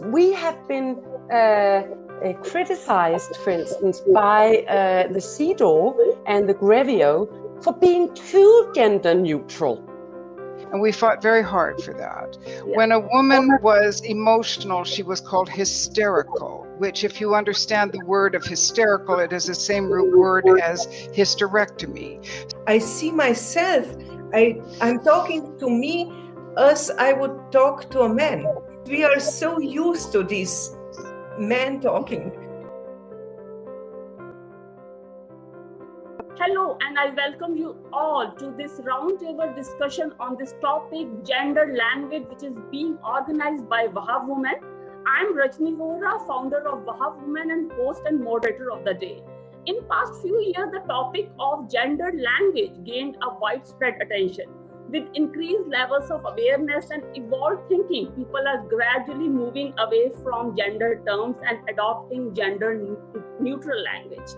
we have been criticized, for instance, by the CEDAW and the Grevio for being too gender neutral. And we fought very hard for that. When a woman was emotional, she was called hysterical, which, if you understand the word of hysterical, it is the same root word as hysterectomy. I see myself, I'm talking to me as I would talk to a man. We are so used to this man talking. Hello, and I welcome you all to this roundtable discussion on this topic, gender language, which is being organized by WahWoman. I'm Rajni Vohra, founder of WahWoman and host and moderator of the day. In past few years, the topic of gender language gained a widespread attention. With increased levels of awareness and evolved thinking, people are gradually moving away from gender terms and adopting gender neutral language.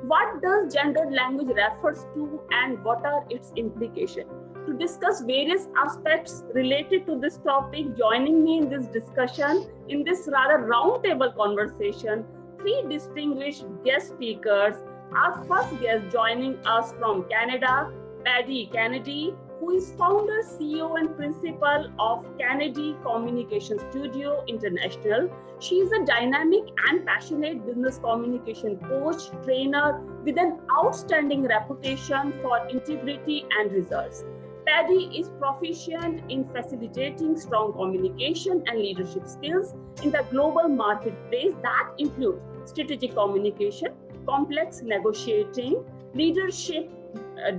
What does gendered language refers to and what are its implications? To discuss various aspects related to this topic, joining me in this discussion, in this rather roundtable conversation, three distinguished guest speakers. Our first guest joining us from Canada, Paddy Kennedy, who is founder, CEO, and principal of Kennedy Communication Studio International. She is a dynamic and passionate business communication coach, trainer with an outstanding reputation for integrity and results. Paddy is proficient in facilitating strong communication and leadership skills in the global marketplace that include strategic communication, complex negotiating, leadership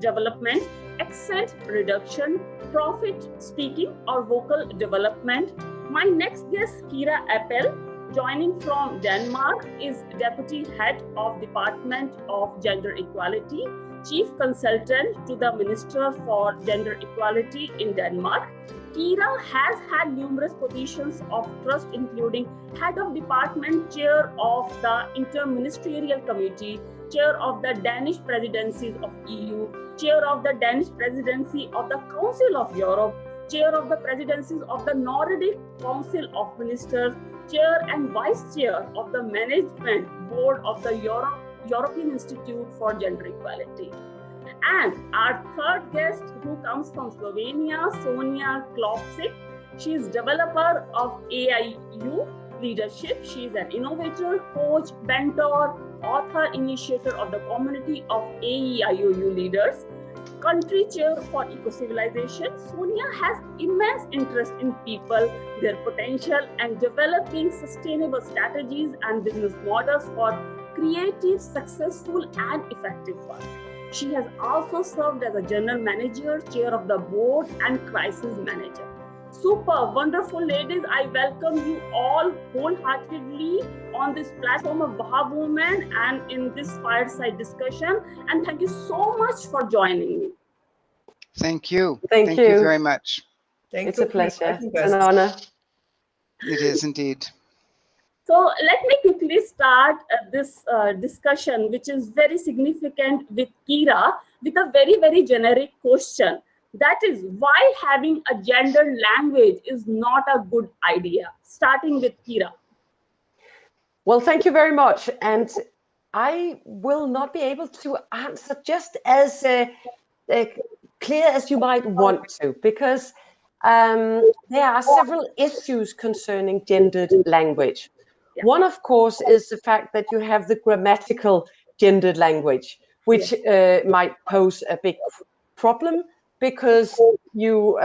development, accent reduction, profit speaking or vocal development. My next guest, Kira Appel, joining from Denmark, is Deputy Head of Department of Gender Equality, Chief Consultant to the Minister for Gender Equality in Denmark. Kira has had numerous positions of trust, including Head of Department, Chair of the Interministerial Committee, Chair of the Danish Presidency of EU, Chair of the Danish Presidency of the Council of Europe, Chair of the Presidencies of the Nordic Council of Ministers, Chair and Vice Chair of the Management Board of the European Institute for Gender Equality. And our third guest, who comes from Slovenia, Sonja Klopcic. She is developer of AIU leadership. She is an innovator, coach, mentor, author, initiator of the community of AEIOU leaders, country chair for eco-civilization. Sonja has immense interest in people, their potential, and developing sustainable strategies and business models for creative, successful, and effective work. She has also served as a general manager, chair of the board, and crisis manager. Super wonderful ladies, I welcome you all wholeheartedly on this platform of WahWoman and in this fireside discussion. And thank you so much for joining me. Thank you. Thank you very much. It's a pleasure. It's an honor. It is indeed. So let me quickly start this discussion, which is very significant with Kira, with a very, very generic question. That is, why having a gendered language is not a good idea? Starting with Kira. Well, thank you very much. And I will not be able to answer just as clear as you might want to, because there are several issues concerning gendered language. Yeah. One, of course, is the fact that you have the grammatical gendered language, which might pose a big problem, because you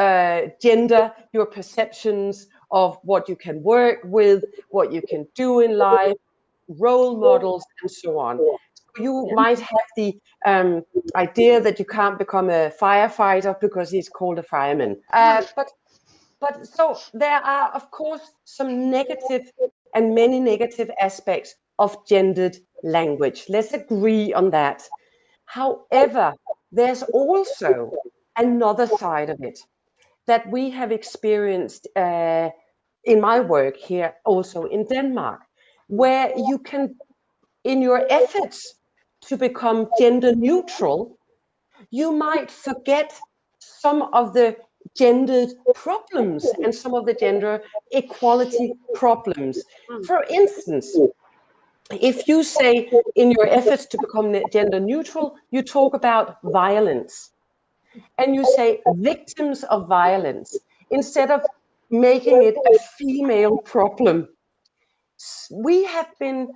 gender your perceptions of what you can work with, what you can do in life, role models, and so on. So you might have the idea that you can't become a firefighter because he's called a fireman. But so there are, of course, some negative and many negative aspects of gendered language. Let's agree on that. However, there's also another side of it that we have experienced in my work here, also in Denmark, where you can, in your efforts to become gender neutral, you might forget some of the gendered problems and some of the gender equality problems. For instance, if you say in your efforts to become gender neutral, you talk about violence, and you say victims of violence, instead of making it a female problem. We have been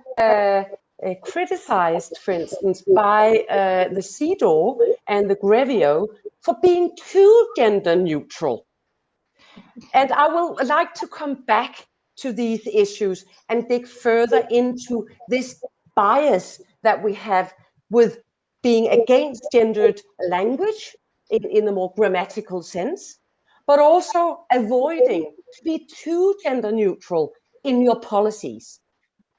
criticized, for instance, by the CEDAW and the Grevio for being too gender neutral. And I will like to come back to these issues and dig further into this bias that we have with being against gendered language in a more grammatical sense, but also avoiding to be too gender neutral in your policies.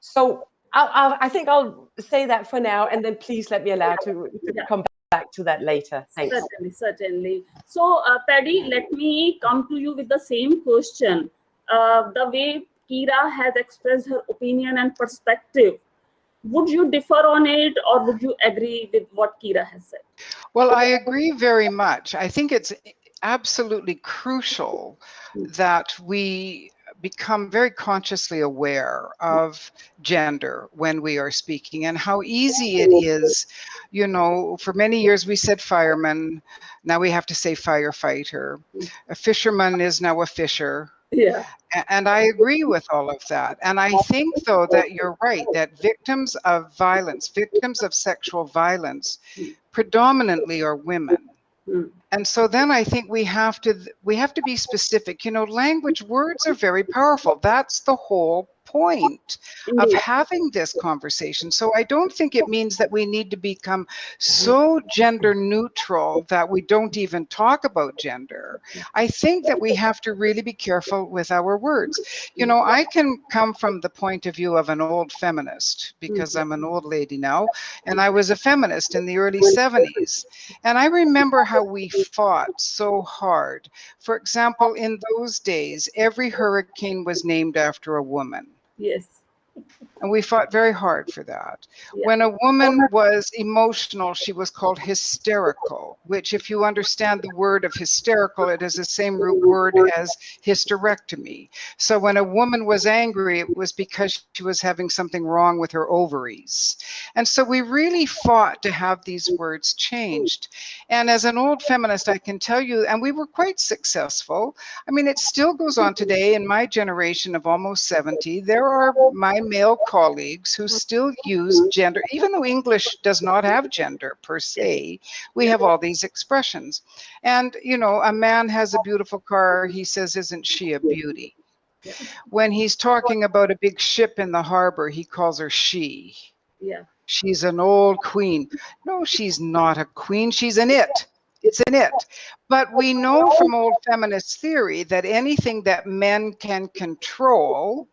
So I think I'll say that for now, and then please let me allow to come back to that later. Thanks. Certainly. So, Paddy, let me come to you with the same question. The way Kira has expressed her opinion and perspective, would you differ on it, or would you agree with what Kira has said? Well, I agree very much. I think it's absolutely crucial that we become very consciously aware of gender when we are speaking, and how easy it is. You know, for many years we said fireman, now we have to say firefighter. A fisherman is now a fisher. Yeah. And I agree with all of that. And I think, though, that you're right, that victims of violence, victims of sexual violence, predominantly are women. And so then I think we have to be specific. You know, language, words are very powerful. That's the whole point of having this conversation. So I don't think it means that we need to become so gender neutral that we don't even talk about gender. I think that we have to really be careful with our words. You know, I can come from the point of view of an old feminist, because I'm an old lady now, and I was a feminist in the early 70s. And I remember how we fought so hard. For example, in those days, every hurricane was named after a woman. Yes. And we fought very hard for that. Yeah. When a woman was emotional, she was called hysterical, which, if you understand the word of hysterical, it is the same root word as hysterectomy. So when a woman was angry, it was because she was having something wrong with her ovaries. And so we really fought to have these words changed. And as an old feminist, I can tell you, and we were quite successful. I mean, it still goes on today in my generation of almost 70. There are my male colleagues who still use gender, even though English does not have gender per se. We have all these expressions. And, you know, a man has a beautiful car, he says, "Isn't she a beauty?" When he's talking about a big ship in the harbor, he calls her she. Yeah. She's an old queen. No, she's not a queen, she's an it. It's an it. But we know from old feminist theory that anything that men can control,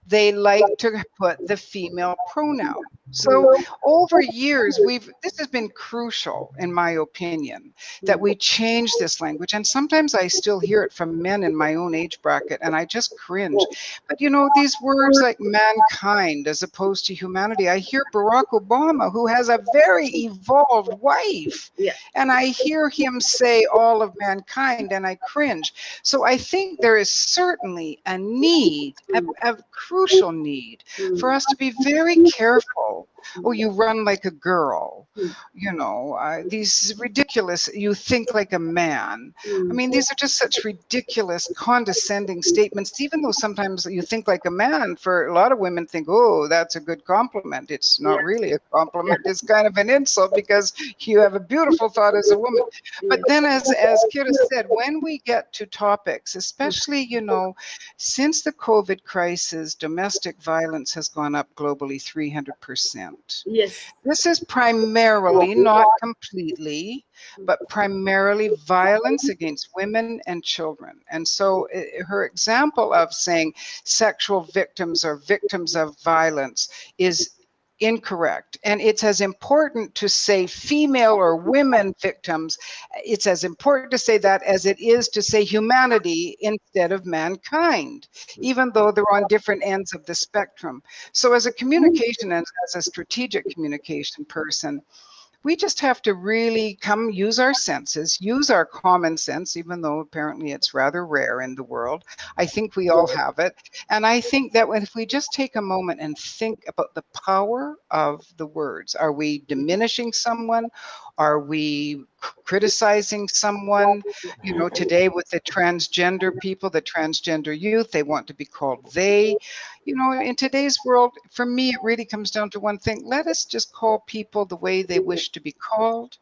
they like to put the female pronoun. So over years, this has been crucial, in my opinion, that we change this language. And sometimes I still hear it from men in my own age bracket, and I just cringe. But you know, these words like mankind as opposed to humanity, I hear Barack Obama, who has a very evolved wife, and I hear him say all of mankind, and I cringe. So I think there is certainly a need, a crucial need, for us to be very careful. Oh, you run like a girl, you know, these ridiculous, you think like a man. I mean, these are just such ridiculous, condescending statements, even though sometimes you think like a man, for a lot of women think, oh, that's a good compliment. It's not really a compliment. It's kind of an insult because you have a beautiful thought as a woman. But then as Kira said, when we get to topics, especially, you know, since the COVID crisis, domestic violence has gone up globally 300%. Yes. This is primarily, not completely, but primarily violence against women and children. And so her example of saying sexual victims or victims of violence is incorrect. And it's as important to say female or women victims. It's as important to say that as it is to say humanity instead of mankind, even though they're on different ends of the spectrum. So as a communication and as a strategic communication person, We just have to really use our senses, use our common sense, even though apparently it's rather rare in the world. I think we all have it. And I think that if we just take a moment and think about the power of the words, are we diminishing someone? Are we criticizing someone? You know, today with the transgender people, the transgender youth, they want to be called they. You know, in today's world, for me, it really comes down to one thing. Let us just call people the way they wish to be called.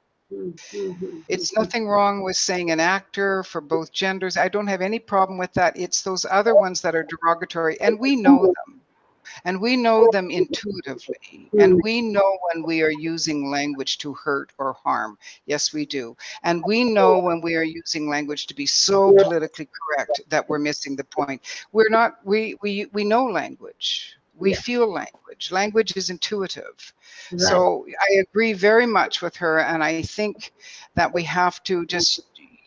It's nothing wrong with saying an actor for both genders. I don't have any problem with that. It's those other ones that are derogatory, and we know them. And we know them intuitively. And we know when we are using language to hurt or harm. Yes, we do. And we know when we are using language to be so politically correct that we're missing the point. We're not, we know language. We feel language. Language is intuitive. Right. So I agree very much with her. And I think that we have to just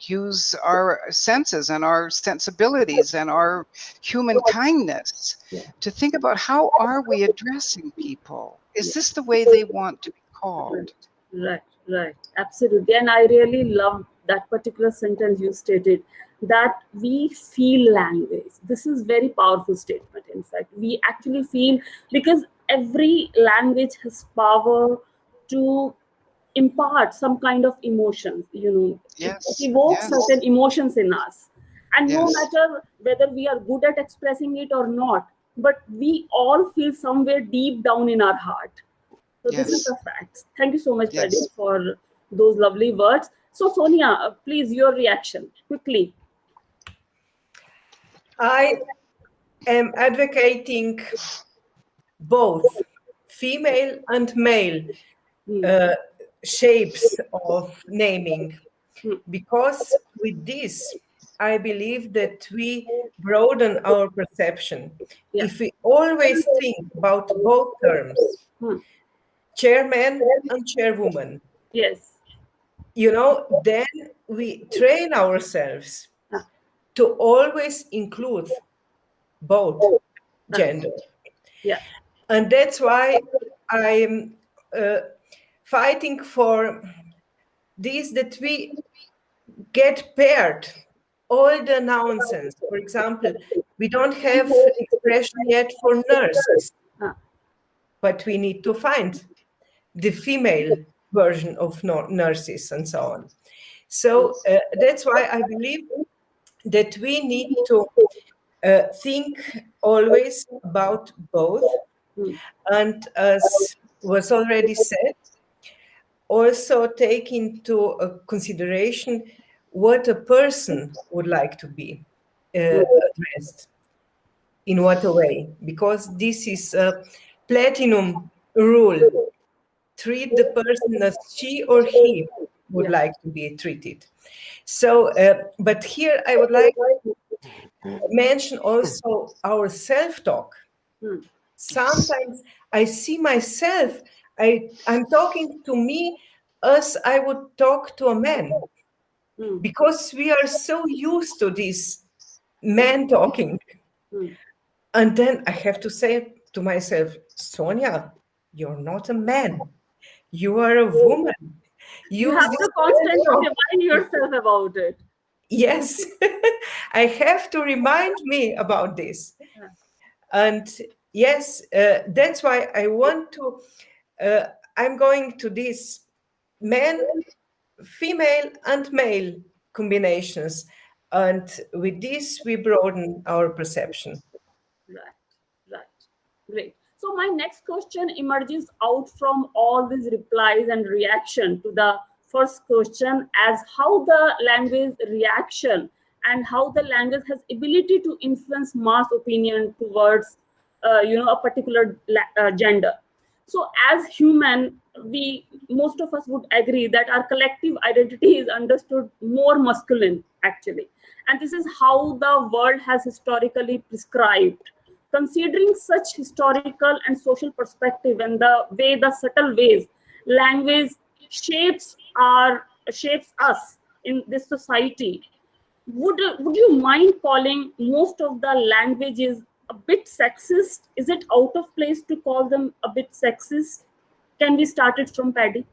use our senses and our sensibilities and our human kindness to think about how are we addressing people? Is this the way they want to be called? Right. Absolutely. And I really love that particular sentence you stated, that we feel language. This is very powerful statement. In fact, we actually feel, because every language has power to impart some kind of emotions, you know. It evokes certain emotions in us, and no matter whether we are good at expressing it or not, but we all feel somewhere deep down in our heart. So this is a fact. Thank you so much, Paddy, for those lovely words. So Sonia, please, your reaction quickly. I am advocating both female and male shapes of naming, because with this I believe that we broaden our perception. If we always think about both terms, chairman and chairwoman, you know, then we train ourselves to always include both gender. And that's why I'm fighting for this, that we get paired all the nonsense. For example, we don't have expression yet for nurses, but we need to find the female version of nurses and so on. So that's why I believe that we need to think always about both. And as was already said, also take into consideration what a person would like to be addressed, in what way, because this is a platinum rule. Treat the person as she or he would like to be treated. So, but here I would like to mention also our self-talk. Sometimes I see myself, I'm talking to me as I would talk to a man, because we are so used to this man talking. And then I have to say to myself, Sonia, you're not a man. You are a woman. You have to constantly remind yourself about it. Yes, I have to remind me about this. And yes, that's why I want to, I'm going to this men, female and male combinations. And with this, we broaden our perception. Right. Great. So my next question emerges out from all these replies and reaction to the first question as how the language reaction and how the language has ability to influence mass opinion towards a particular gender. So as human, most of us would agree that our collective identity is understood more masculine actually, and this is how the world has historically prescribed. Considering such historical and social perspective and the subtle ways language shapes us in this society, would you mind calling most of the languages a bit sexist? Is it out of place to call them a bit sexist? Can we start it from Paddy?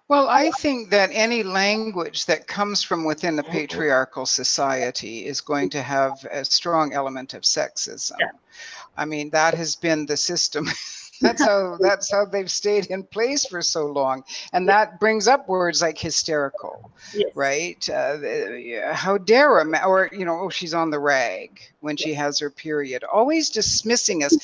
Well, I think that any language that comes from within a patriarchal society is going to have a strong element of sexism. Yeah. I mean, that has been the system. That's how they've stayed in place for so long. And that brings up words like hysterical, Yes. right? How dare or, oh, she's on the rag when she has her period, always dismissing us.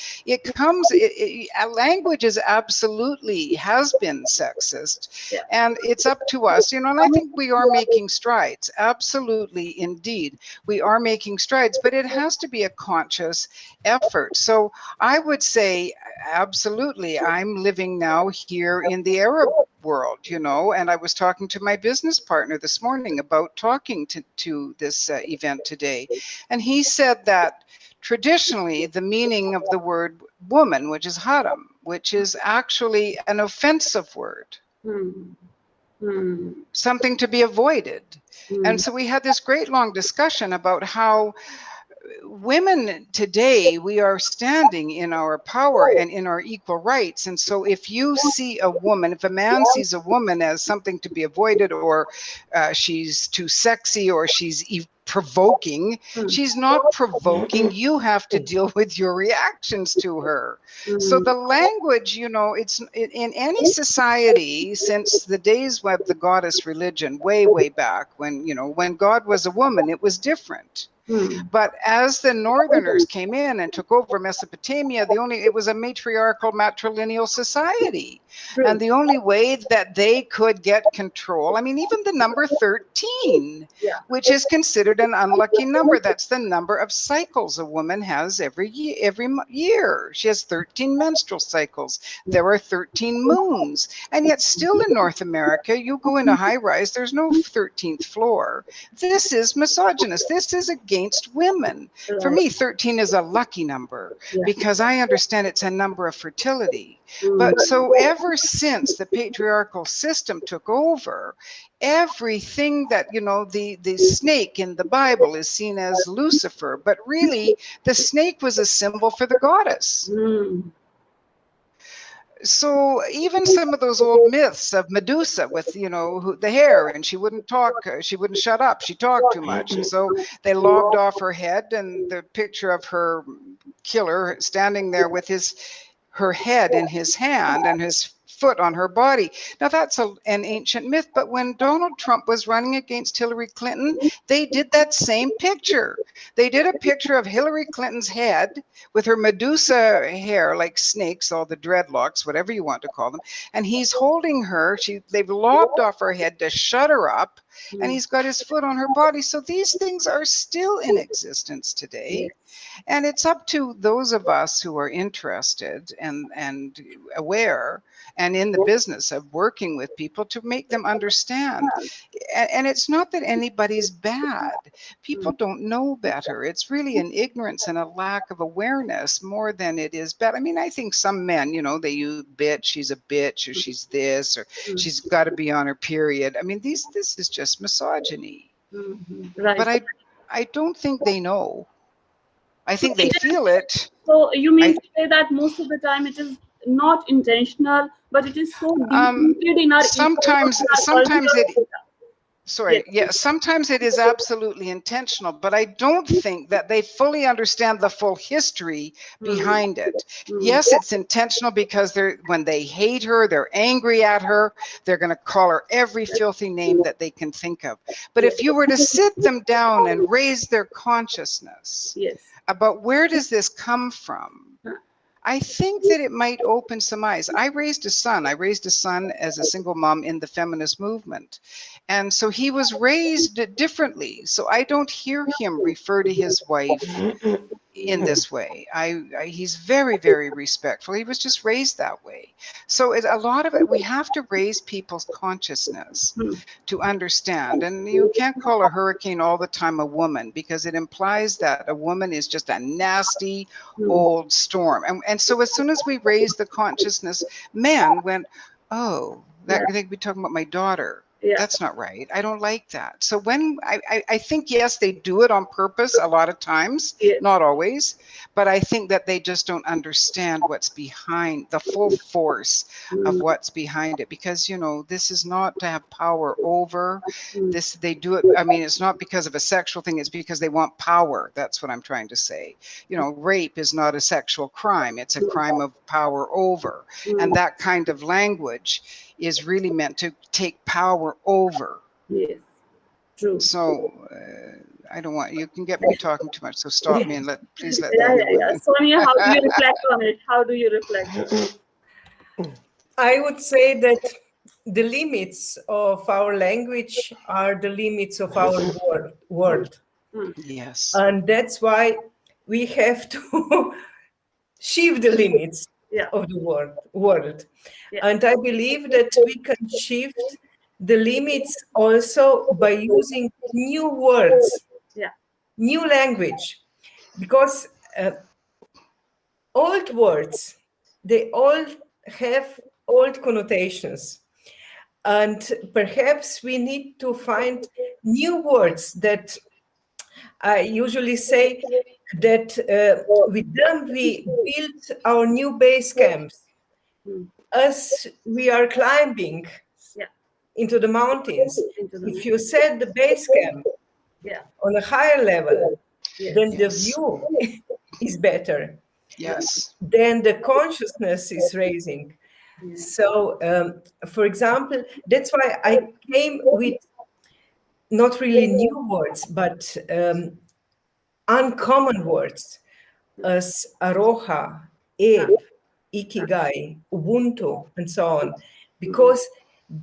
Language is absolutely has been sexist, Yeah. and it's up to us, and I think we are making strides. Absolutely, indeed, we are making strides, but it has to be a conscious effort. So I would say, absolutely, I'm living now here in the Arab world, and I was talking to my business partner this morning about talking to this event today, and he said that traditionally the meaning of the word woman, which is haram, which is actually an offensive word, something to be avoided. And so we had this great long discussion about how women today, we are standing in our power and in our equal rights. And so if you see a woman, if a man sees a woman as something to be avoided, or she's too sexy, or she's provoking, she's not provoking. You have to deal with your reactions to her. So the language, it's in any society since the days of the goddess religion, way back when, when God was a woman, it was different. But as the Northerners came in and took over Mesopotamia, it was a matriarchal, matrilineal society. And the only way that they could get control, I mean, even the number 13, which is considered an unlucky number, that's the number of cycles a woman has every year. She has 13 menstrual cycles. There are 13 moons. And yet still in North America, you go in a high rise, there's no 13th floor. This is misogynist. This is against women. For me, 13 is a lucky number because I understand it's a number of fertility. But so ever since the patriarchal system took over, everything that, the snake in the Bible is seen as Lucifer, but really the snake was a symbol for the goddess. So even some of those old myths of Medusa with, the hair, and she wouldn't talk, she wouldn't shut up, she talked too much. And so they lobbed off her head, and the picture of her killer standing there with her head in his hand and his foot on her body. Now that's an ancient myth, but when Donald Trump was running against Hillary Clinton, they did that same picture. They did a picture of Hillary Clinton's head with her Medusa hair, like snakes, all the dreadlocks, whatever you want to call them, and he's holding her. They've lobbed off her head to shut her up, and he's got his foot on her body. So these things are still in existence today. And it's up to those of us who are interested and aware and in the business of working with people to make them understand. And it's not that anybody's bad. People don't know better. It's really an ignorance and a lack of awareness more than it is bad. I mean, I think some men, they use bitch, she's a bitch, or she's this, or she's got to be on her period. I mean, this is just misogyny. Right. But I don't think they know. I think they feel it. So you mean to say that most of the time it is not intentional, but it is so deep in our sometimes it. Sorry, sometimes it is absolutely intentional, but I don't think that they fully understand the full history behind it. Yes, it's intentional because when they hate her, they're angry at her, they're going to call her every filthy name that they can think of. But if you were to sit them down and raise their consciousness about where does this come from, I think that it might open some eyes. I raised a son as a single mom in the feminist movement. And so he was raised differently. So I don't hear him refer to his wife in this way. He's very, very respectful. He was just raised that way. So a lot of it, we have to raise people's consciousness to understand. And you can't call a hurricane all the time a woman, because it implies that a woman is just a nasty old storm. And so as soon as we raise the consciousness, men went, oh, they'd be talking about my daughter. Yeah. That's not right. I don't like that. So when I think, yes, they do it on purpose a lot of times, Yes. not always, but I think that they just don't understand what's behind the full force of what's behind it. Because, you know, this is not to have power over this. They do it. I mean, it's not because of a sexual thing. It's because they want power. That's what I'm trying to say. You know, rape is not a sexual crime. It's a crime of power over. And that kind of language is really meant to take power over. Yes. True. So I don't want, you can get me talking too much, so stop me and please let the Yeah, other yeah, yeah. women. Sonia, how do you reflect on it? How do you reflect? I would say that the limits of our language are the limits of our world. Yes. And that's why we have to shift the limits of the world. Yeah. And I believe that we can shift the limits also by using new words, new language, because old words, they all have old connotations. And perhaps we need to find new words that I usually say that with them we build our new base camps. As we are climbing into the mountains, if you set the base camp on a higher level, then the view is better. Yes. Then the consciousness is raising. So, for example, that's why I came with not really new words, but uncommon words as aroha, eb, ikigai, ubuntu, and so on, because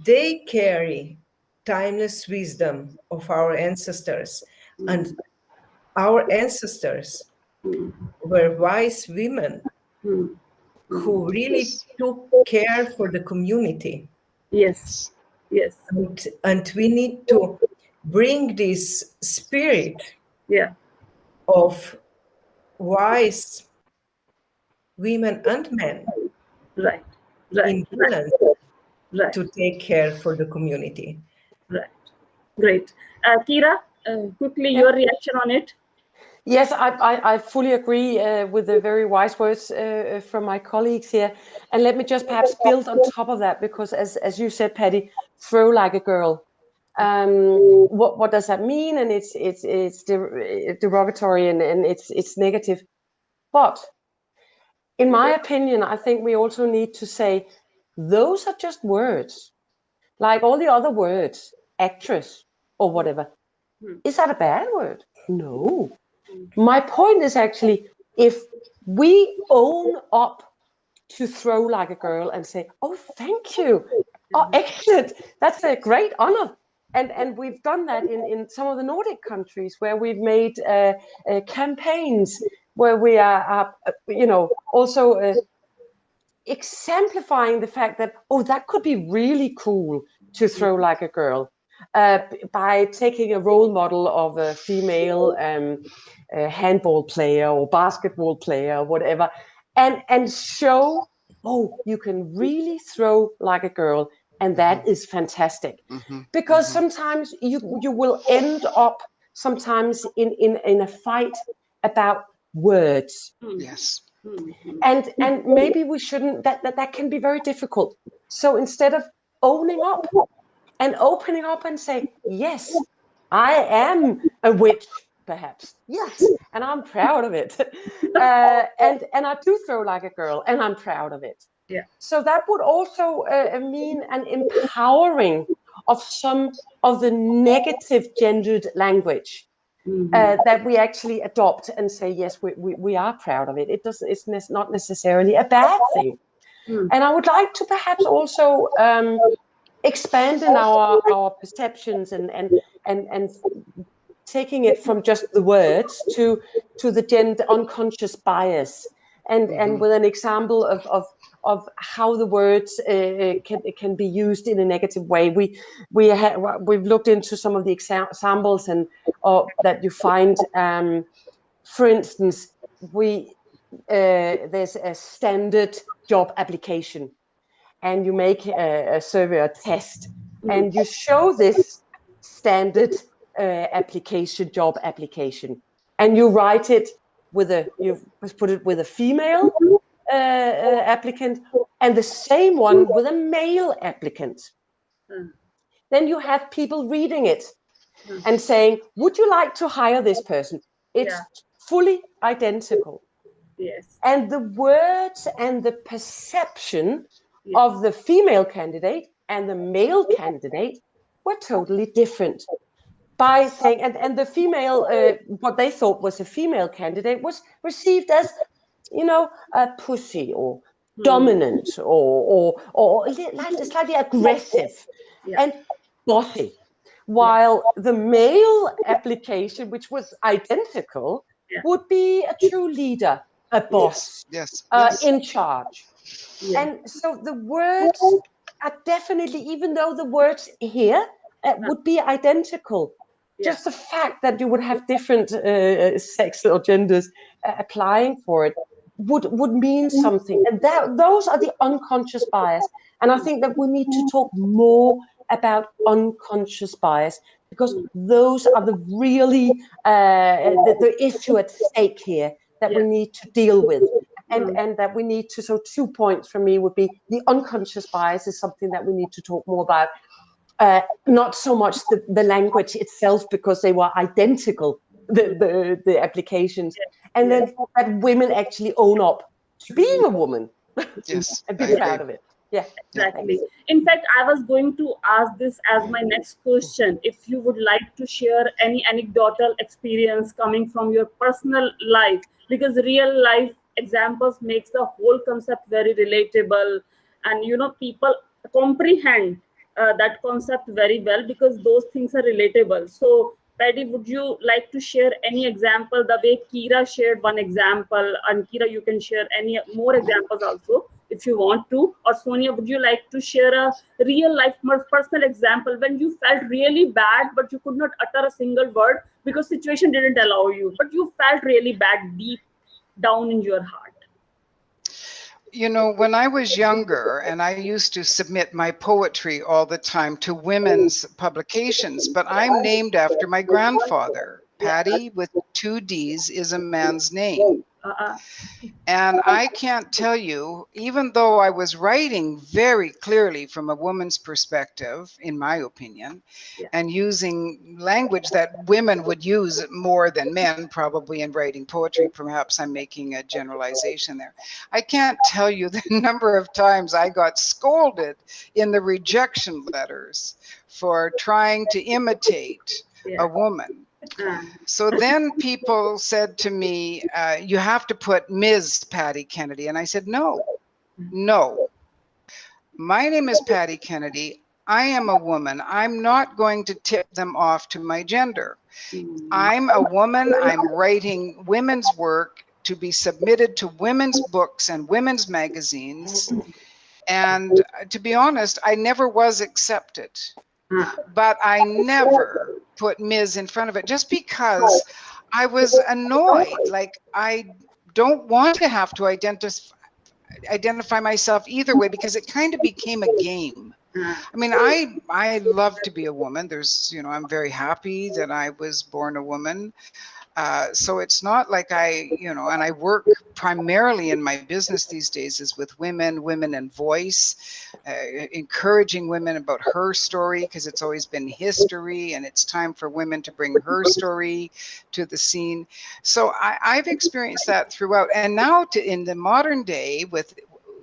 they carry timeless wisdom of our ancestors. And our ancestors were wise women who really took care for the community. Yes. Yes. And we need to bring this spirit of wise women and men in balance to take care for the community. Right. Great. Kira, quickly your reaction on it. Yes, I fully agree with the very wise words from my colleagues here. And let me just perhaps build on top of that, because as you said, Paddy, throw like a girl. What does that mean? And it's derogatory and it's negative. But in my opinion, I think we also need to say those are just words, like all the other words, actress or whatever. Is that a bad word? No. My point is actually, if we own up to throw like a girl and say, oh, thank you. Oh, excellent. That's a great honor. And we've done that in some of the Nordic countries where we've made campaigns where we are also exemplifying the fact that, oh, that could be really cool to throw like a girl. By taking a role model of a female handball player or basketball player or whatever, and show, oh, you can really throw like a girl, and that is fantastic. Because sometimes you will end up sometimes in a fight about words. Yes. And maybe we shouldn't, that can be very difficult. So instead of owning up and opening up and say, yes, I am a witch, perhaps. Yes, and I'm proud of it. And I do throw like a girl, and I'm proud of it. Yeah. So that would also mean an empowering of some of the negative gendered language that we actually adopt and say, yes, we are proud of it. It's not necessarily a bad thing. And I would like to perhaps also expand in our perceptions and taking it from just the words to the gender unconscious bias, and with an example of how the words can be used in a negative way. We've looked into some of the examples and that you find. For instance, there's a standard job application, and you make a survey or test and you show this standard job application, and you write it with you put it with a female applicant and the same one with a male applicant. Then you have people reading it and saying, would you like to hire this person? It's fully identical. Yes. And the words and the perception of the female candidate and the male candidate were totally different. By saying, and the female, what they thought was a female candidate was received as, a pussy or dominant or slightly aggressive and bossy. While the male application, which was identical, would be a true leader, a boss, in charge. And so the words are definitely, even though the words here would be identical, just the fact that you would have different sex or genders applying for it would mean something. And those are the unconscious bias. And I think that we need to talk more about unconscious bias, because those are the really the issue at stake here that we need to deal with. And that we need to, so 2 points from me would be the unconscious bias is something that we need to talk more about. Not so much the language itself, because they were identical, the applications, and then that women actually own up to being a woman. Yes, and be proud of it. Yeah, exactly. In fact, I was going to ask this as my next question. If you would like to share any anecdotal experience coming from your personal life, because real life examples makes the whole concept very relatable, and people comprehend that concept very well because those things are relatable. So Paddy, would you like to share any example the way Kira shared one example? And Kira, you can share any more examples also if you want to. Or Sonia, would you like to share a real life personal example when you felt really bad but you could not utter a single word because situation didn't allow you, but you felt really bad deep down in your heart? When I was younger, and I used to submit my poetry all the time to women's publications, but I'm named after my grandfather. Paddy with 2 D's is a man's name. And I can't tell you, even though I was writing very clearly from a woman's perspective, in my opinion, and using language that women would use more than men probably in writing poetry, perhaps I'm making a generalization there. I can't tell you the number of times I got scolded in the rejection letters for trying to imitate a woman. So then people said to me, you have to put Ms. Paddy Kennedy. And I said, no. My name is Paddy Kennedy. I am a woman. I'm not going to tip them off to my gender. I'm a woman. I'm writing women's work to be submitted to women's books and women's magazines. And to be honest, I never was accepted. But I never put Ms. in front of it just because I was annoyed. Like, I don't want to have to identify myself either way, because it kind of became a game. I mean, I love to be a woman. I'm very happy that I was born a woman. So it's not like and I work primarily in my business these days is with women and voice, encouraging women about her story, because it's always been history and it's time for women to bring her story to the scene. So I've experienced that throughout. And now in the modern day with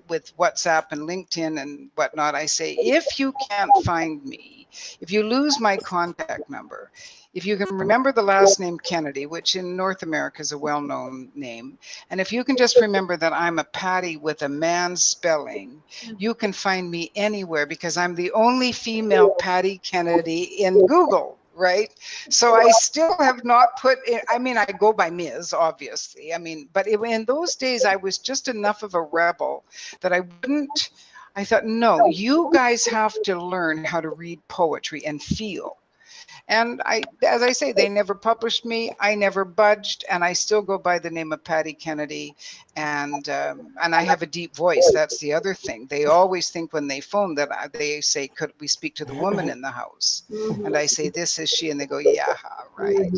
WhatsApp and LinkedIn and whatnot, I say, if you can't find me, if you lose my contact number, if you can remember the last name Kennedy, which in North America is a well-known name, and if you can just remember that I'm a Paddy with a man's spelling, you can find me anywhere, because I'm the only female Paddy Kennedy in Google, right? So I still have not put in, I mean, I go by Ms., obviously. I mean, but in those days, I was just enough of a rebel that I thought, no, you guys have to learn how to read poetry and feel. And as I say, they never published me. I never budged, and I still go by the name of Paddy Kennedy. And I have a deep voice. That's the other thing. They always think when they phone that they say, "Could we speak to the woman in the house?" And I say, "This is she," and they go, "Yeah, right."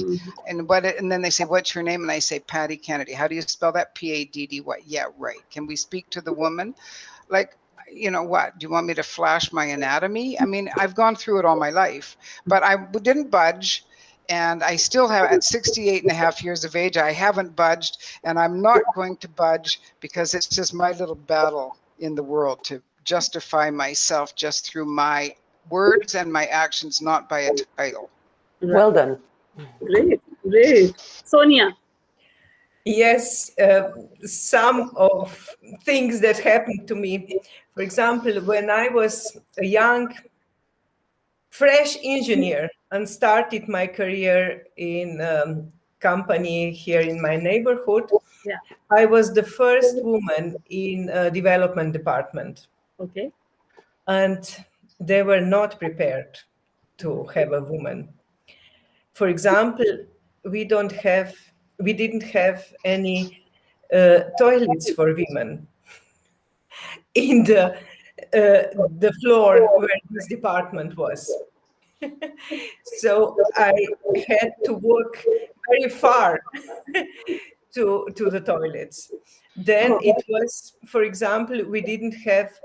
And then they say, "What's your name?" And I say, Paddy Kennedy. How do you spell that? P-A-D-D-Y. Yeah, right. Can we speak to the woman? Like, you know what? Do you want me to flash my anatomy? I mean, I've gone through it all my life, but I didn't budge. And I still have, at 68 and a half years of age, I haven't budged, and I'm not going to budge, because it's just my little battle in the world to justify myself just through my words and my actions, not by a title. Well done. Great, great. Sonja. Yes, some of things that happened to me. For example, when I was a young, fresh engineer and started my career in company here in my neighborhood, I was the first woman in a development department. Okay. And they were not prepared to have a woman. For example, we didn't have any toilets for women in the floor where this department was. So I had to walk very far to the toilets. Then it was, for example, I didn't have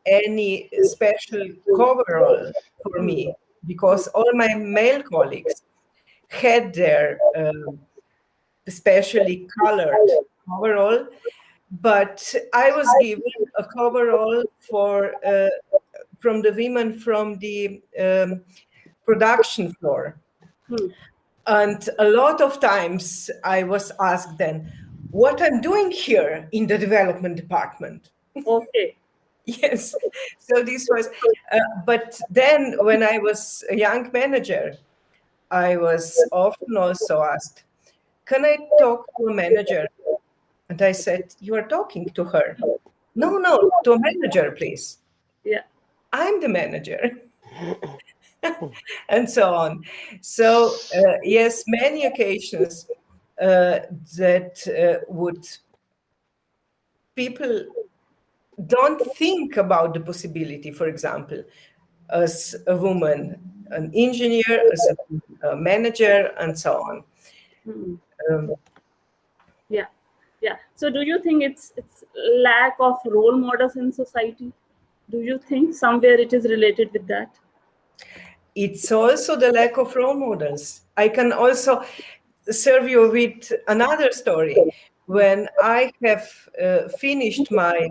any special coverall for me, because all my male colleagues had their specially colored coverall, but I was given a coverall from the women from the production floor. And a lot of times I was asked then, what I'm doing here in the development department. Okay. Yes. So this was, but then when I was a young manager, I was often also asked, can I talk to a manager? And I said, you are talking to her. No, to a manager, please. Yeah. I'm the manager. And so on. So yes, many occasions that people don't think about the possibility, for example, as a woman, an engineer, as a manager, and so on. Yeah. So do you think it's lack of role models in society? Do you think somewhere it is related with that? It's also the lack of role models. I can also serve you with another story. When I have finished my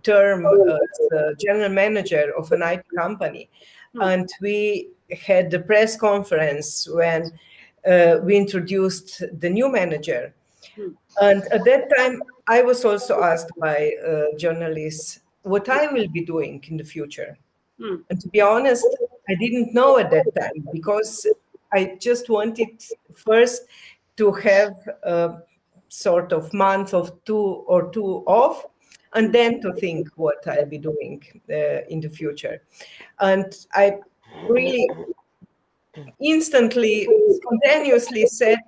term as general manager of an IT company, and we had the press conference when we introduced the new manager. And at that time, I was also asked by journalists what I will be doing in the future. And to be honest, I didn't know at that time, because I just wanted first to have a sort of month of two off, and then to think what I'll be doing in the future. And I really instantly, spontaneously said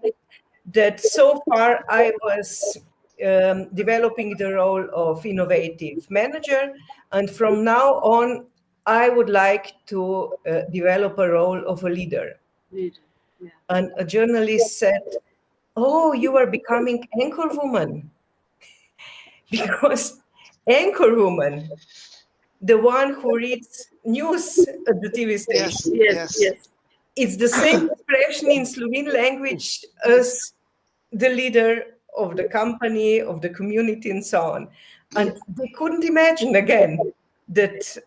that so far I was developing the role of innovative manager, and from now on I would like to develop a role of a leader. Yeah. And a journalist said, oh, you are becoming anchor woman. Because anchor woman, the one who reads news at the TV station. Yes. It's the same expression in Slovene language as the leader of the company, of the community, and so on. And they couldn't imagine again that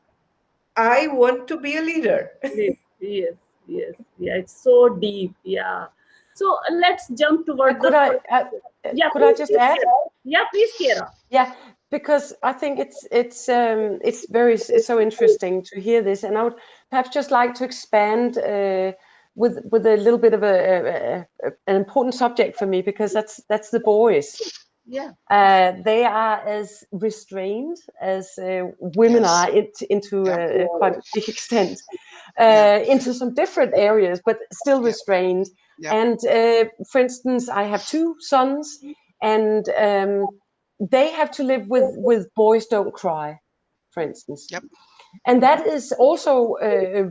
I want to be a leader. Yes. Yeah, it's so deep. Yeah. So let's jump towards. Could I just add? Yeah, please, Kiera. Yeah, because I think it's so interesting to hear this, and I would perhaps just like to expand with a little bit of an important subject for me, because that's the boys. They are as restrained as women are into quite a big extent, into some different areas, but still restrained. And for instance, I have 2 sons, and they have to live with boys don't cry, for instance. And that is also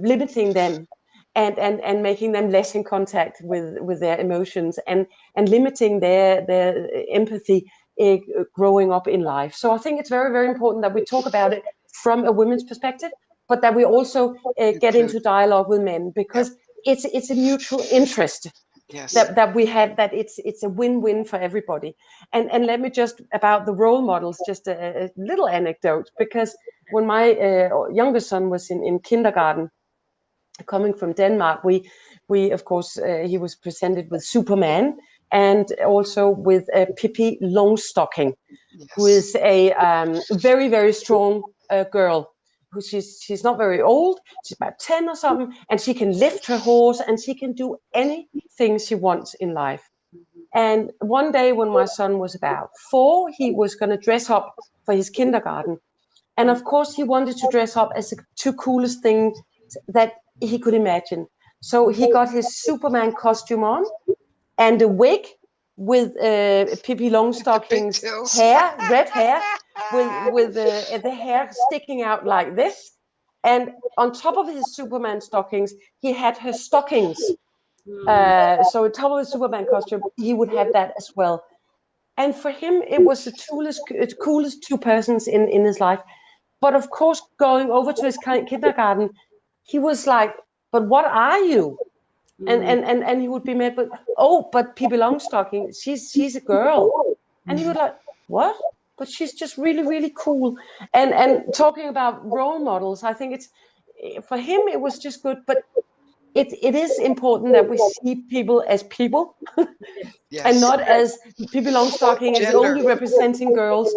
limiting them and making them less in contact with their emotions and limiting their empathy growing up in life. So I think it's very, very important that we talk about it from a women's perspective, but that we also get into dialogue with men, because it's a mutual interest. That we have, that it's a win-win for everybody. And let me just, about the role models, just a little anecdote, because when my younger son was in kindergarten, coming from Denmark, we of course, he was presented with Superman and also with Pippi Longstocking, who is a very, very strong girl. Who she's not very old, she's about 10 or something, and she can lift her horse and she can do anything she wants in life. And one day when my son was about 4, he was going to dress up for his kindergarten. And of course he wanted to dress up as the 2 coolest things that he could imagine. So he got his Superman costume on and a wig with Pippi Longstocking's hair, red hair, with the hair sticking out like this. And on top of his Superman stockings, he had her stockings. So on top of his Superman costume, he would have that as well. And for him, it was the coolest 2 persons in his life. But of course, going over to his kindergarten, he was like, but what are you? And he would be met with, but Pippi Longstocking, she's a girl. And he would like, what? But she's just really, really cool. And talking about role models, I think it's, for him, it was just good. But it is important that we see people as people and not as Pippi Longstocking is only representing girls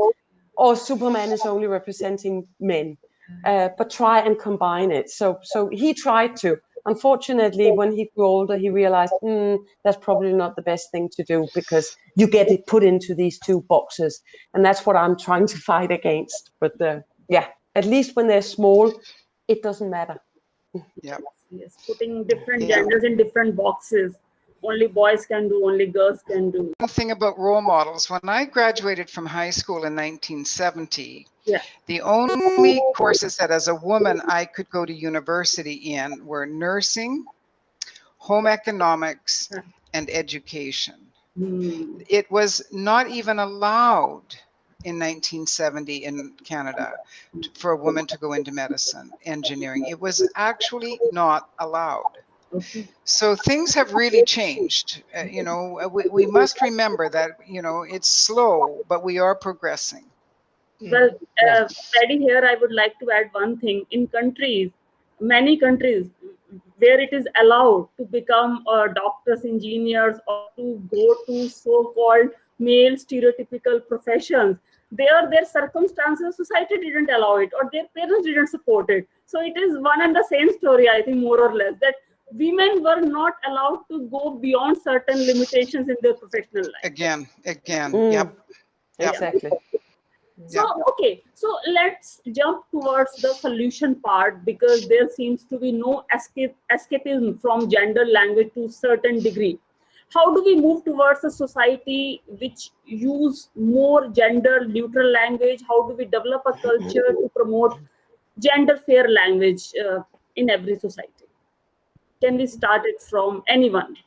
or Superman is only representing men. But try and combine it. So he tried to. Unfortunately, when he grew older, he realized that's probably not the best thing to do, because you get it put into these 2 boxes. And that's what I'm trying to fight against. But at least when they're small, it doesn't matter. Yes, putting different genders in different boxes. Only boys can do, only girls can do. One thing about role models, when I graduated from high school in 1970, the only courses that as a woman I could go to university in were nursing, home economics, and education. It was not even allowed in 1970 in Canada for a woman to go into medicine, engineering. It was actually not allowed. So things have really changed. We must remember that, it's slow, but we are progressing. Well, Paddy, here I would like to add one thing. In many countries, where it is allowed to become doctors, engineers, or to go to so-called male stereotypical professions, their circumstances, society didn't allow it, or their parents didn't support it. So it is one and the same story, I think, more or less, that women were not allowed to go beyond certain limitations in their professional life. Again. Exactly. So let's jump towards the solution part, because there seems to be no escapism from gender language to a certain degree. How do we move towards a society which use more gender neutral language? How do we develop a culture to promote gender fair language in every society? Can we start it from anyone?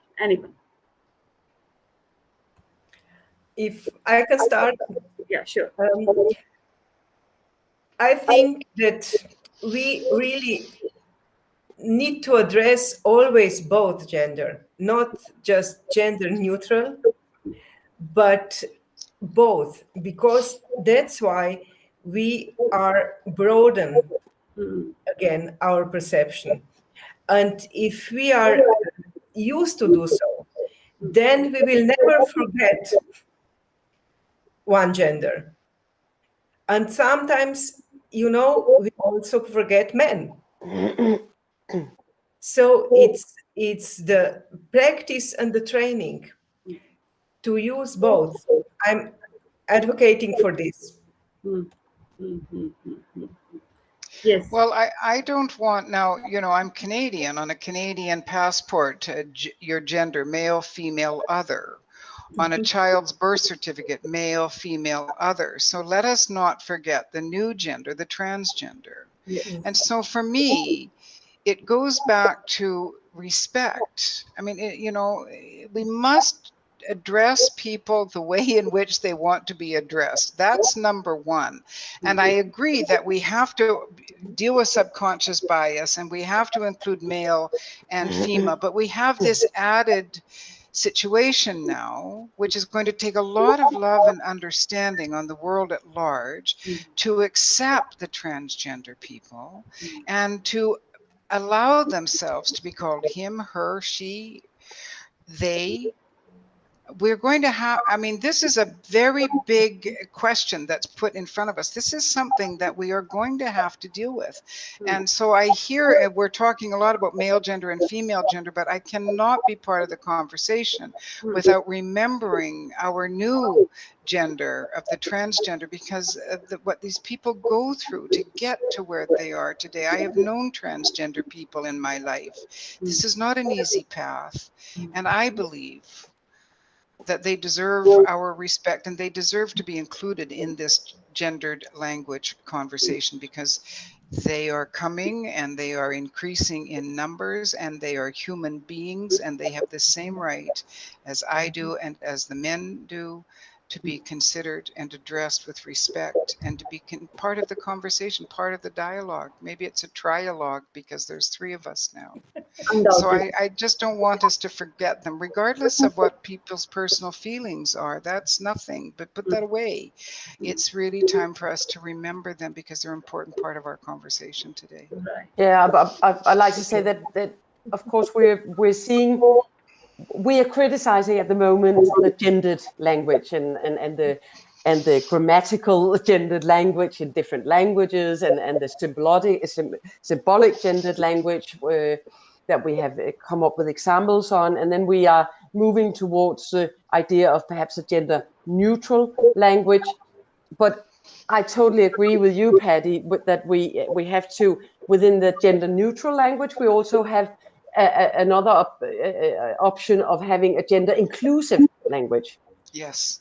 If I can start. Yeah, sure. I think that we really need to address always both gender, not just gender neutral, but both, because that's why we are broaden again our perception. And if we are used to do so, then we will never forget one gender. And sometimes, we also forget men. So it's the practice and the training to use both. advocating for this. Yes. Well, I don't want now, you know, I'm Canadian, on a Canadian passport, your gender, male, female, other. On a child's birth certificate, male, female, other. So let us not forget the new gender, the transgender. And so for me, it goes back to respect. I mean, you know, we must address people the way in which they want to be addressed. That's number one. And I agree that we have to deal with subconscious bias and we have to include male and female, but we have this added situation now, which is going to take a lot of love and understanding on the world at large to accept the transgender people and to allow themselves to be called him, her, she, they. We're going to have, I mean, this is a very big question that's put in front of us. This is something that we are going to have to deal with. And so I hear we're talking a lot about male gender and female gender, but I cannot be part of the conversation without remembering our new gender of the transgender, because of what these people go through to get to where they are today. I have known transgender people in my life. This is not an easy path. And I believe that they deserve our respect and they deserve to be included in this gendered language conversation, because they are coming and they are increasing in numbers and they are human beings and they have the same right as I do and as the men do to be considered and addressed with respect and to be part of the conversation, part of the dialogue. Maybe it's a trialogue because there's 3 of us now. So I just don't want us to forget them, regardless of what people's personal feelings are. That's nothing, but put that away. It's really time for us to remember them because they're an important part of our conversation today. Yeah, but I'd like to say that of course we're seeing, we are criticizing at the moment the gendered language and the grammatical gendered language in different languages and the symbolic gendered language that we have come up with examples on. And then we are moving towards the idea of perhaps a gender neutral language. But I totally agree with you, Paddy, that we have to, within the gender neutral language, we also have another option of having a gender inclusive language. Yes.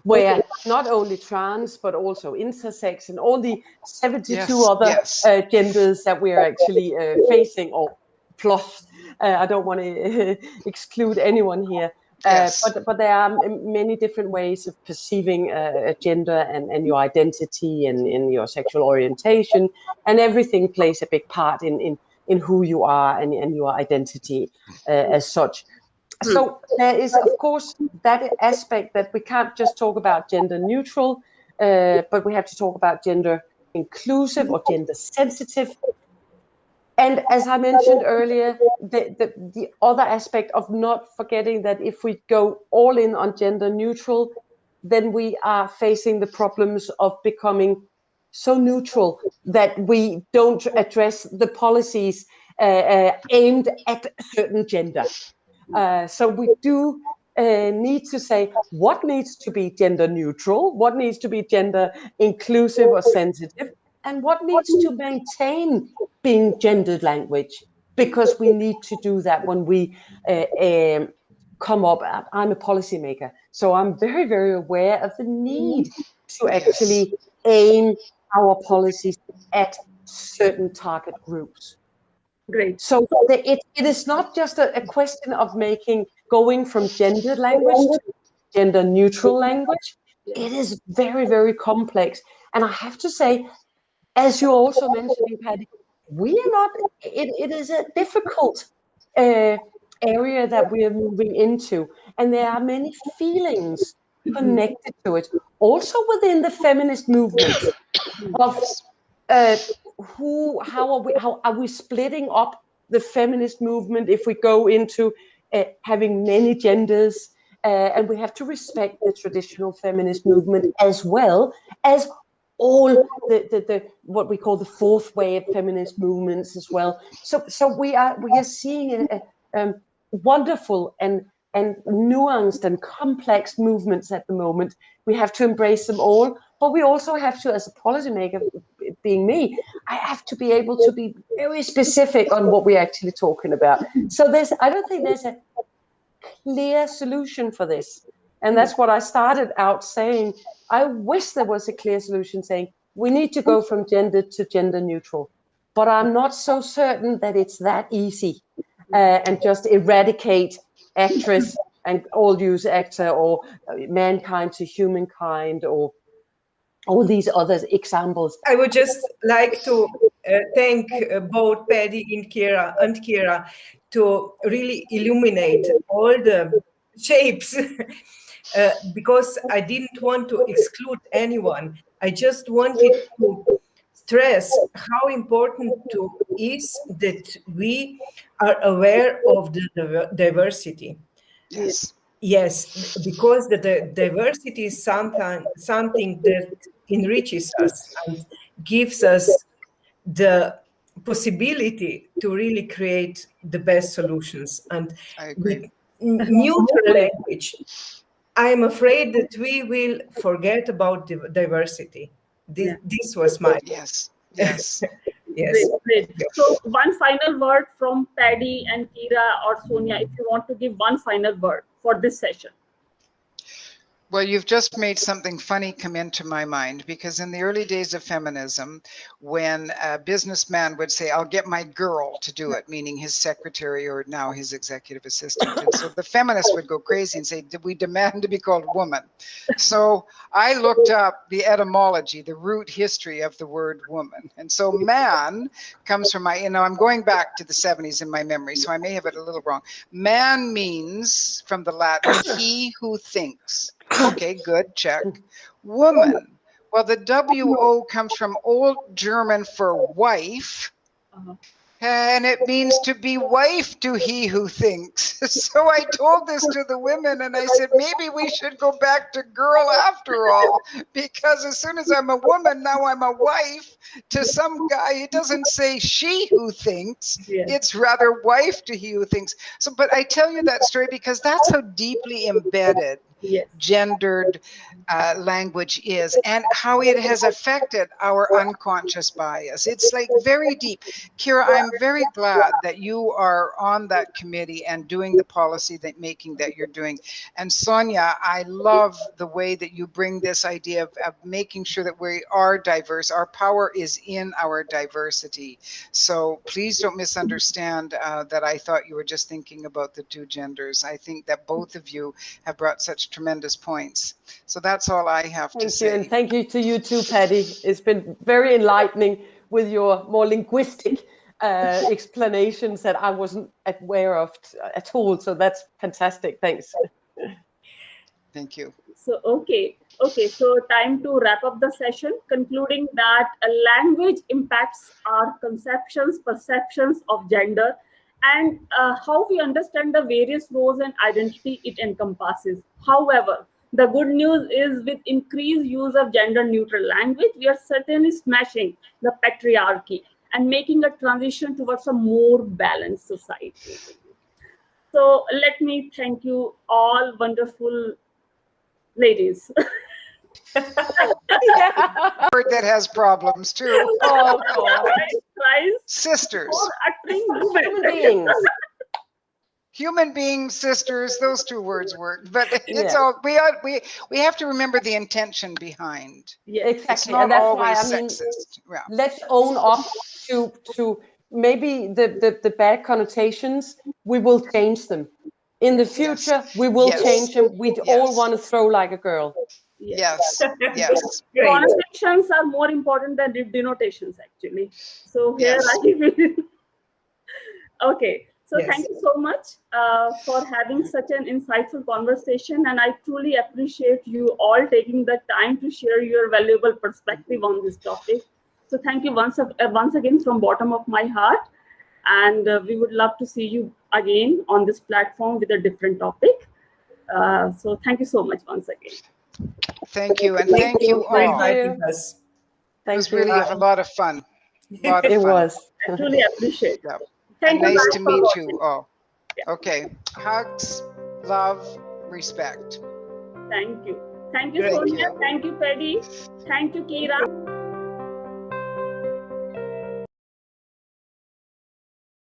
Where not only trans, but also intersex and all the 72 other genders that we are actually facing, or plus, I don't want to exclude anyone here. But there are many different ways of perceiving a gender and your identity and your sexual orientation, and everything plays a big part in who you are and your identity as such. So there is, of course, that aspect that we can't just talk about gender neutral, but we have to talk about gender inclusive or gender sensitive. And as I mentioned earlier, the other aspect of not forgetting that if we go all in on gender neutral, then we are facing the problems of becoming so neutral that we don't address the policies aimed at a certain gender. So we do need to say what needs to be gender neutral, what needs to be gender inclusive or sensitive, and what needs to maintain being gendered language, because we need to do that when we come up. I'm a policymaker, so I'm very, very aware of the need to actually aim our policies at certain target groups. Great. So it is not just a question of going from gendered language to gender neutral language. It is very, very complex. And I have to say, as you're also mentioning, Paddy, we are not, it is a difficult area that we are moving into. And there are many feelings connected to it, also within the feminist movement of how are we splitting up the feminist movement if we go into having many genders, and we have to respect the traditional feminist movement as well as all the what we call the fourth wave feminist movements as well. So we are seeing a wonderful and and nuanced and complex movements at the moment. We have to embrace them all, but we also have to, as a policymaker, being me, I have to be able to be very specific on what we're actually talking about. So I don't think there's a clear solution for this. And that's what I started out saying. I wish there was a clear solution saying we need to go from gender to gender neutral, but I'm not so certain that it's that easy and just eradicate actress and all use actor or mankind to humankind or all these other examples. I would just like to thank both Paddy and Kira to really illuminate all the shapes because I didn't want to exclude anyone. I just wanted to stress how important is that we are aware of the diversity. Yes. Yes, because the diversity is something that enriches us and gives us the possibility to really create the best solutions. And with neutral language, I am afraid that we will forget about diversity. This was my yes. Yes. Yes. Great. So one final word from Paddy and Kira or Sonja, if you want to give one final word for this session. Well, you've just made something funny come into my mind, because in the early days of feminism, when a businessman would say, I'll get my girl to do it, meaning his secretary or now his executive assistant. And so the feminists would go crazy and say, we demand to be called woman. So I looked up the etymology, the root history of the word woman. And so man comes from I'm going back to the 70s in my memory, so I may have it a little wrong. Man means, from the Latin, he who thinks. Okay, good, check. Woman. Well, the W-O comes from Old German for wife, and it means to be wife to he who thinks. So I told this to the women, and I said, maybe we should go back to girl after all, because as soon as I'm a woman, now I'm a wife to some guy. It doesn't say she who thinks, it's rather wife to he who thinks. So, but I tell you that story because that's how deeply embedded gendered language is, and how it has affected our unconscious bias. It's like very deep. Kira, I'm very glad that you are on that committee and doing the policy making that you're doing. And Sonja, I love the way that you bring this idea of making sure that we are diverse. Our power is in our diversity. So please don't misunderstand that I thought you were just thinking about the two genders. I think that both of you have brought such tremendous points. So that's all I have to say. And thank you to you too, Paddy. It's been very enlightening with your more linguistic explanations that I wasn't aware of at all. So that's fantastic. Thanks. Thank you. So, okay. So time to wrap up the session, concluding that language impacts our conceptions, perceptions of gender, and how we understand the various roles and identity it encompasses. However, the good news is with increased use of gender neutral language, we are certainly smashing the patriarchy and making a transition towards a more balanced society. So let me thank you all wonderful ladies. Word that has problems too. Oh, God. Sisters. Human beings. Human beings, sisters, those two words work, but it's all we have to remember the intention behind. Yeah, exactly. It's not and that's always why, I mean, sexist. Yeah. Let's own up to maybe the bad connotations. We will change them. In the future, we will change them. We all want to throw like a girl. Yes. Yes. Connotations are more important than denotations, actually. So here okay. So thank you so much for having such an insightful conversation. And I truly appreciate you all taking the time to share your valuable perspective on this topic. So thank you once again from bottom of my heart. And we would love to see you again on this platform with a different topic. So thank you so much once again. Thank you. And thank you all. Inviting us. It was really a lot of fun. It was. I truly appreciate it. And nice to meet you all. Okay. Hugs. love, respect. Thank you. Thank you, Thank Sonja. you. Thank you, Paddy. Thank you, Kira.